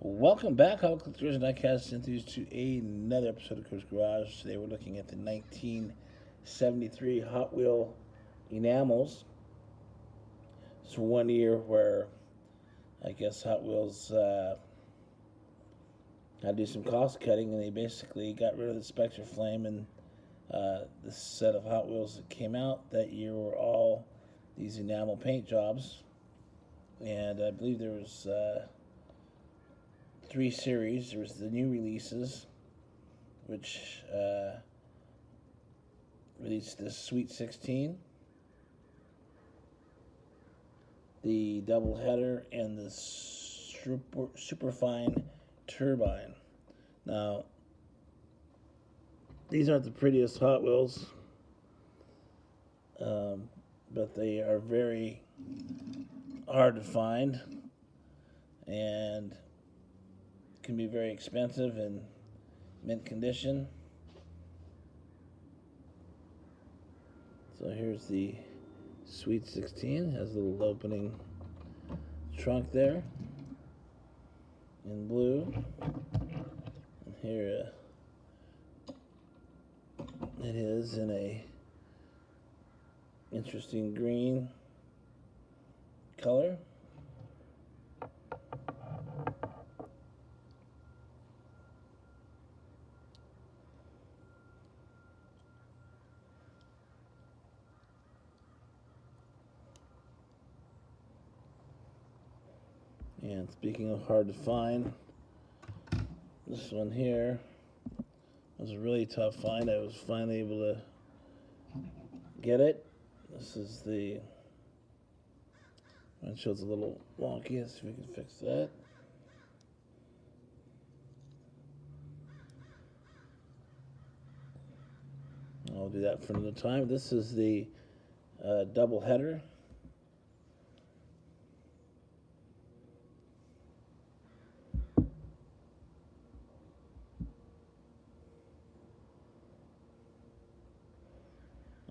Welcome back, Hot Collectors and Diecast enthusiasts, to another episode of Coach Garage. Today we're looking at the 1973 Hot Wheel Enamels. It's 1 year where I guess Hot Wheels had to do some cost cutting, and they basically got rid of the Spectre Flame. And the set of Hot Wheels that came out that year were all these enamel paint jobs. And I believe there was three series. There was the new releases, which released the Sweet 16, the double header, and the superfine turbine. Now, these aren't the prettiest Hot Wheels, but they are very hard to find and can be very expensive in mint condition. So here's the Sweet 16. Has a little opening trunk there in blue. And here it is in a interesting green color. And speaking of hard to find, this one here was a really tough find. I was finally able to get it. This is the one, shows a little wonky. Let's see if we can fix that. I'll do that for another time. This is the double header.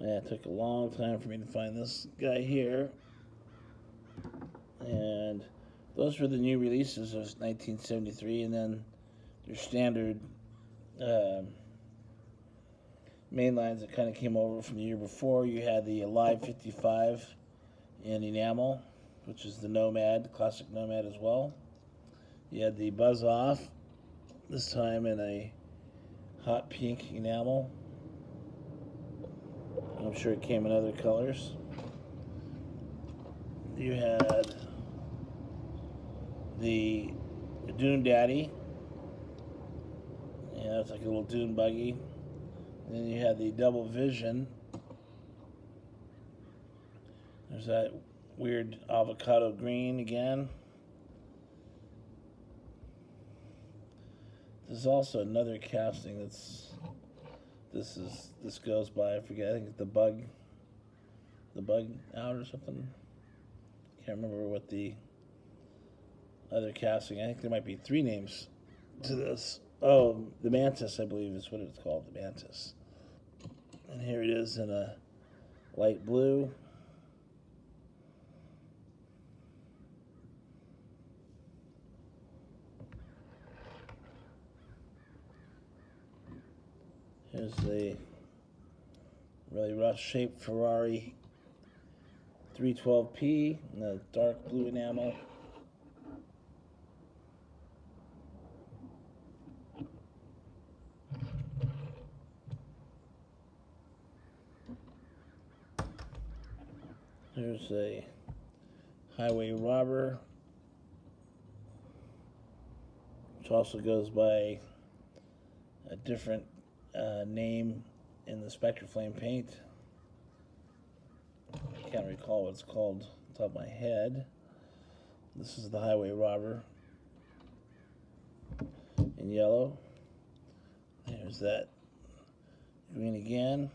Yeah, it took a long time for me to find this guy here. And those were the new releases of 1973, and then your standard main lines that kind of came over from the year before. You had the Alive 55 in enamel, which is the Nomad, classic Nomad as well. You had the Buzz Off, this time in a hot pink enamel. I'm sure it came in other colors. You had the Dune Daddy. Yeah, it's like a little dune buggy. And then you had the Double Vision. There's that weird avocado green again. There's also another casting that's this goes by, I forget, I think it's the bug out or something. Can't remember what the other casting, I think there might be three names to this. Oh, the Mantis, I believe is what it's called, the Mantis. And here it is in a light blue. Here's the really rough shaped Ferrari 312P in the dark blue enamel. Here's a Highway Robber, which also goes by a different name in the Spectre Flame paint. I can't recall what it's called off the top of my head. This is the Highway Robber in yellow. There's that green again.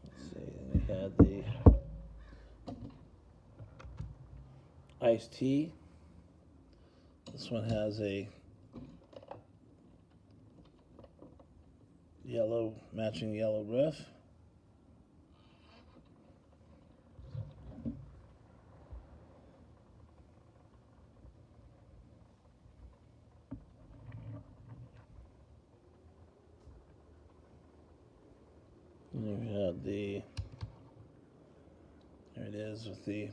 Let's see, then we had the iced tea. This one has a yellow, matching yellow roof. And you have there it is with the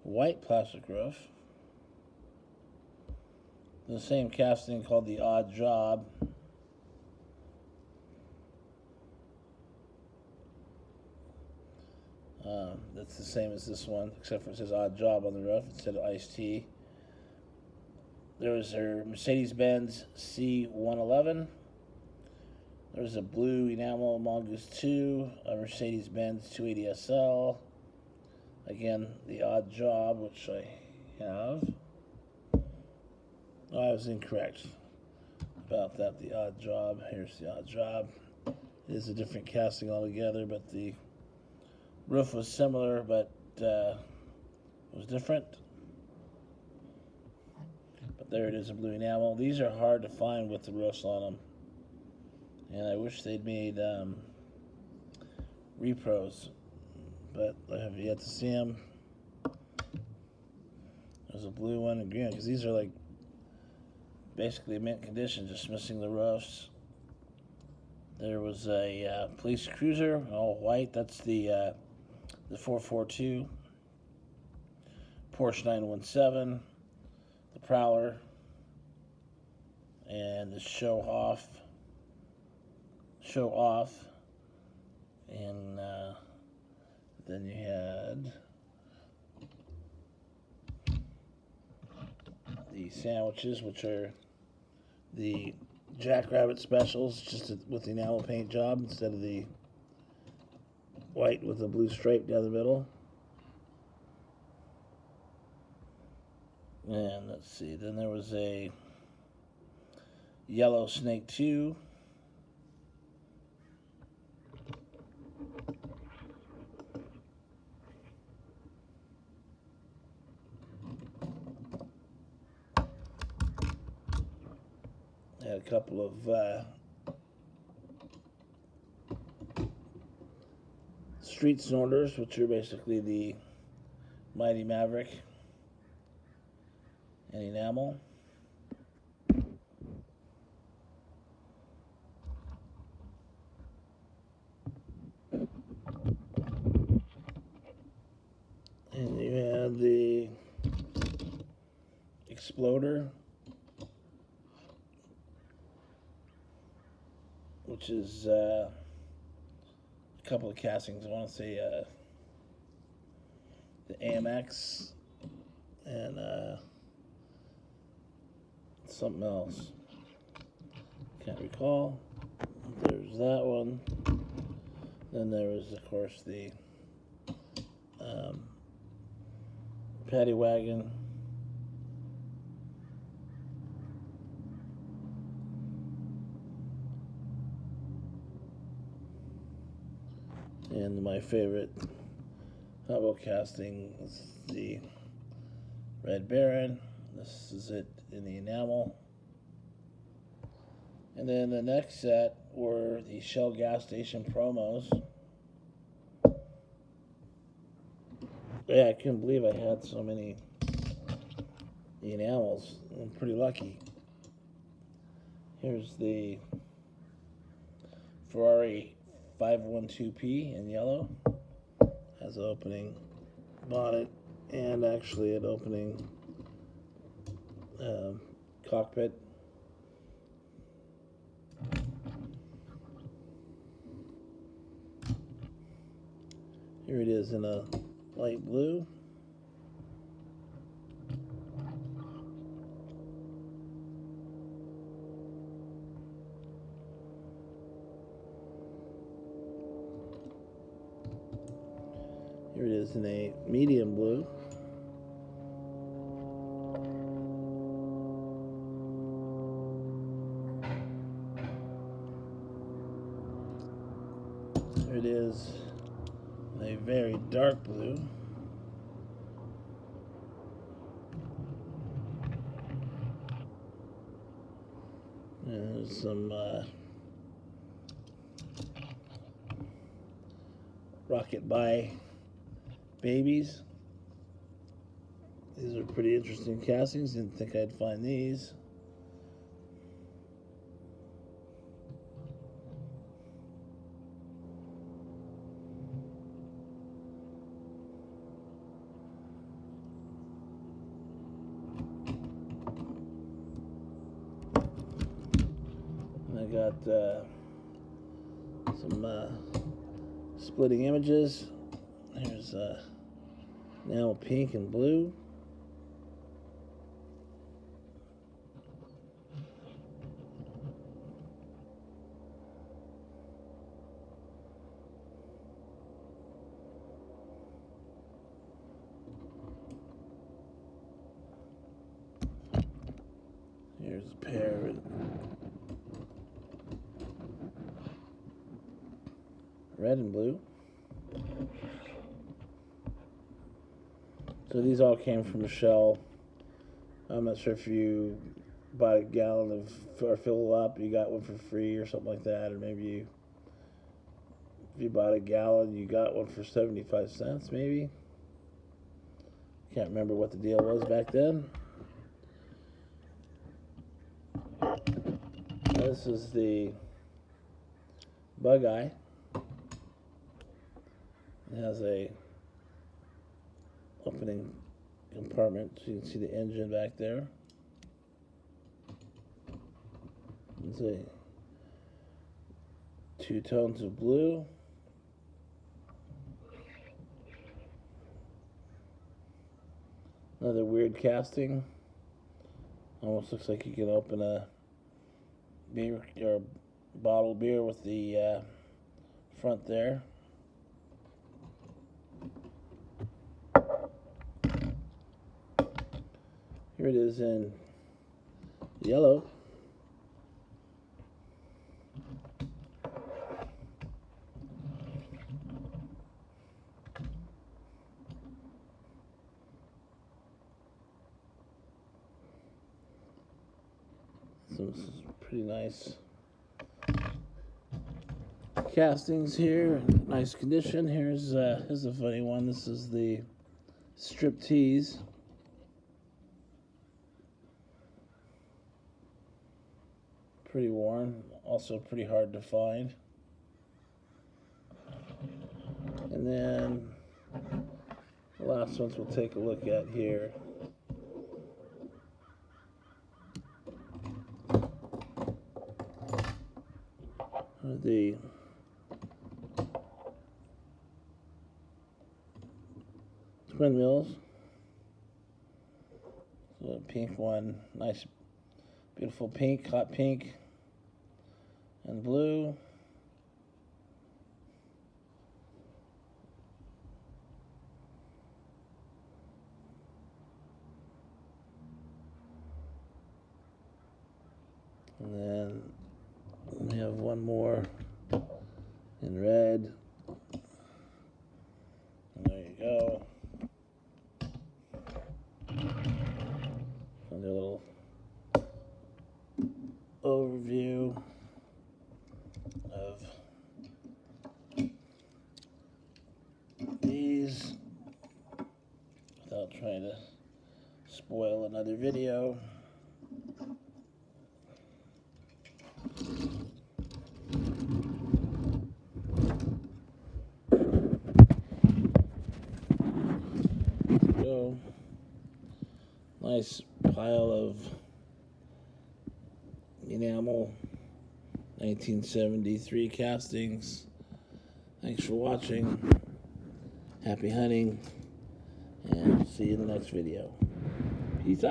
white plastic roof. The same casting called the Odd Job. That's the same as this one, except for it says Odd Job on the roof instead of Iced Tea. There was her Mercedes-Benz C111. There was a blue enamel Mongoose 2, a Mercedes-Benz 280 SL. Again, the Odd Job, which I have. Oh, I was incorrect about that. The Odd Job. Here's the Odd Job. It is a different casting altogether, but the roof was similar, but was different. But there it is, a blue enamel. These are hard to find with the roofs on them, and I wish they'd made repros, but I have yet to see them. There's a blue one and green, because these are like basically mint condition, just missing the roofs. There was a police cruiser, all white. That's the 442, Porsche 917, the Prowler, and the Show Off, and then you had the sandwiches, which are the Jackrabbit specials, just with the enamel paint job instead of the white with a blue stripe down the middle. And let's see, then there was a yellow Snake 2. Had a couple of street snorters, which are basically the Mighty Maverick and enamel. And you had the Exploder, which is a couple of castings. I want to say the AMX and something else. Can't recall. There's that one. Then there was, of course, the paddy wagon. And my favorite Hot Wheel casting is the Red Baron. This is it in the enamel. And then the next set were the Shell gas station promos. Yeah, I couldn't believe I had so many enamels. I'm pretty lucky. Here's the Ferrari 512P in yellow. Has an opening bonnet and actually an opening cockpit. Here it is in a light blue. Here it is in a medium blue. Here it is in a very dark blue. And there's some Rocket By babies. These are pretty interesting castings. Didn't think I'd find these. And I got some splitting images. Here's enamel pink and blue. Here's a pair of red and blue. So these all came from a shell. I'm not sure if you bought a gallon of, or fill up, you got one for free or something like that, or maybe if you bought a gallon, you got one for 75 cents, maybe. Can't remember what the deal was back then. This is the Bug Eye. It has a opening compartment so you can see the engine back there. It's a 2 tones of blue. Another weird casting. Almost looks like you can open a beer or a bottle of beer with the front there. Here it is in yellow. Some pretty nice castings here, nice condition. Here's a funny one. This is the Striptease. Pretty worn, also pretty hard to find. And then the last ones we'll take a look at here. The Twin Mills. So a pink one, nice, beautiful pink, hot pink, and blue. And then we have one more in red. And there you go. And a little overview of these without trying to spoil another video. Go. Nice pile of enamel 1973 castings. Thanks for watching. Happy hunting, and see you in the next video. Peace out.